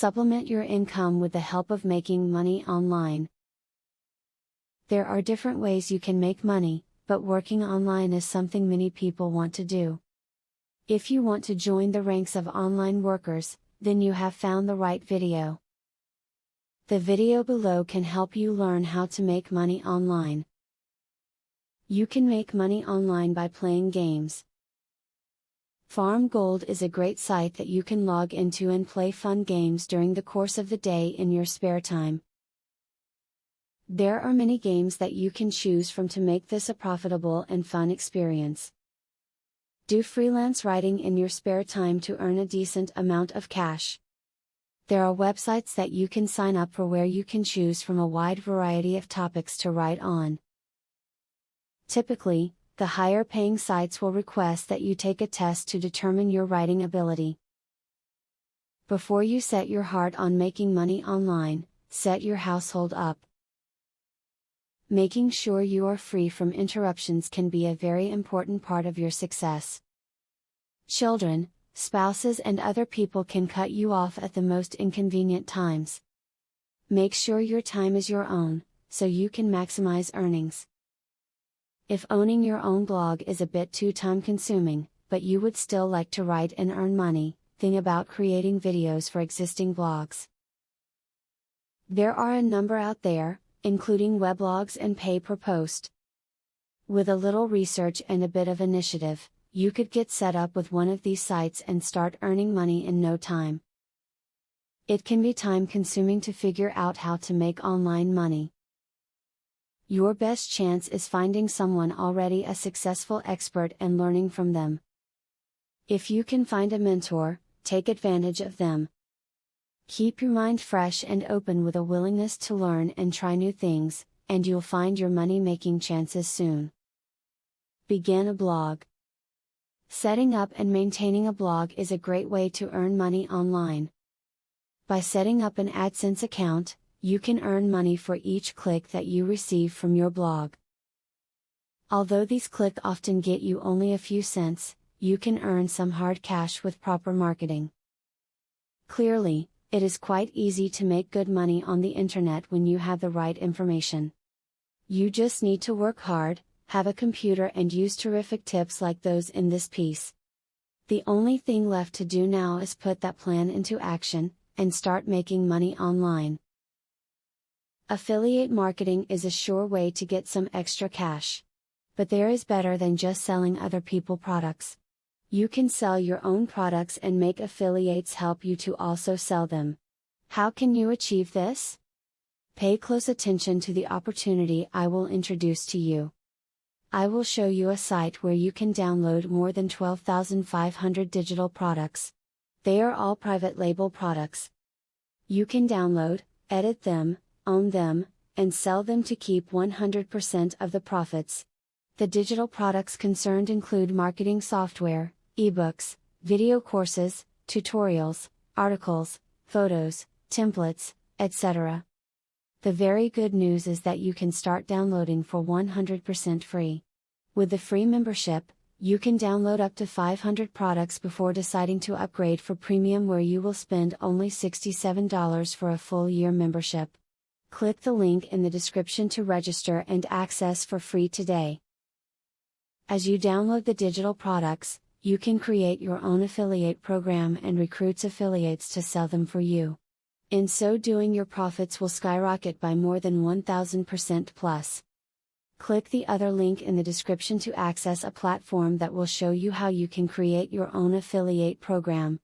Supplement your income with the help of making money online. There are different ways you can make money, but working online is something many people want to do. If you want to join the ranks of online workers, then you have found the right video. The video below can help you learn how to make money online. You can make money online by playing games. Farm Gold is a great site that you can log into and play fun games during the course of the day in your spare time. There are many games that you can choose from to make this a profitable and fun experience. Do freelance writing in your spare time to earn a decent amount of cash. There are websites that you can sign up for where you can choose from a wide variety of topics to write on. Typically, the higher paying sites will request that you take a test to determine your writing ability. Before you set your heart on making money online, set your household up. Making sure you are free from interruptions can be a very important part of your success. Children, spouses, and other people can cut you off at the most inconvenient times. Make sure your time is your own, so you can maximize earnings. If owning your own blog is a bit too time consuming, but you would still like to write and earn money, think about creating videos for existing blogs. There are a number out there, including weblogs and pay-per-post. With a little research and a bit of initiative, you could get set up with one of these sites and start earning money in no time. It can be time-consuming to figure out how to make online money. Your best chance is finding someone already a successful expert and learning from them. If you can find a mentor, take advantage of them. Keep your mind fresh and open with a willingness to learn and try new things, and you'll find your money-making chances soon. Begin a blog. Setting up and maintaining a blog is a great way to earn money online. By setting up an AdSense account, you can earn money for each click that you receive from your blog. Although these clicks often get you only a few cents, you can earn some hard cash with proper marketing. Clearly, it is quite easy to make good money on the internet when you have the right information. You just need to work hard, have a computer, and use terrific tips like those in this piece. The only thing left to do now is put that plan into action, and start making money online. Affiliate marketing is a sure way to get some extra cash. But there is better than just selling other people's products. You can sell your own products and make affiliates help you to also sell them. How can you achieve this? Pay close attention to the opportunity I will introduce to you. I will show you a site where you can download more than 12,500 digital products. They are all private label products. You can download, edit them, own them, and sell them to keep 100% of the profits. The digital products concerned include marketing software, ebooks, video courses, tutorials, articles, photos, templates, etc. The very good news is that you can start downloading for 100% free. With the free membership, you can download up to 500 products before deciding to upgrade for premium, where you will spend only $67 for a full year membership. Click the link in the description to register and access for free today. As you download the digital products, you can create your own affiliate program and recruit affiliates to sell them for you. In so doing, your profits will skyrocket by more than 1000% plus. Click the other link in the description to access a platform that will show you how you can create your own affiliate program.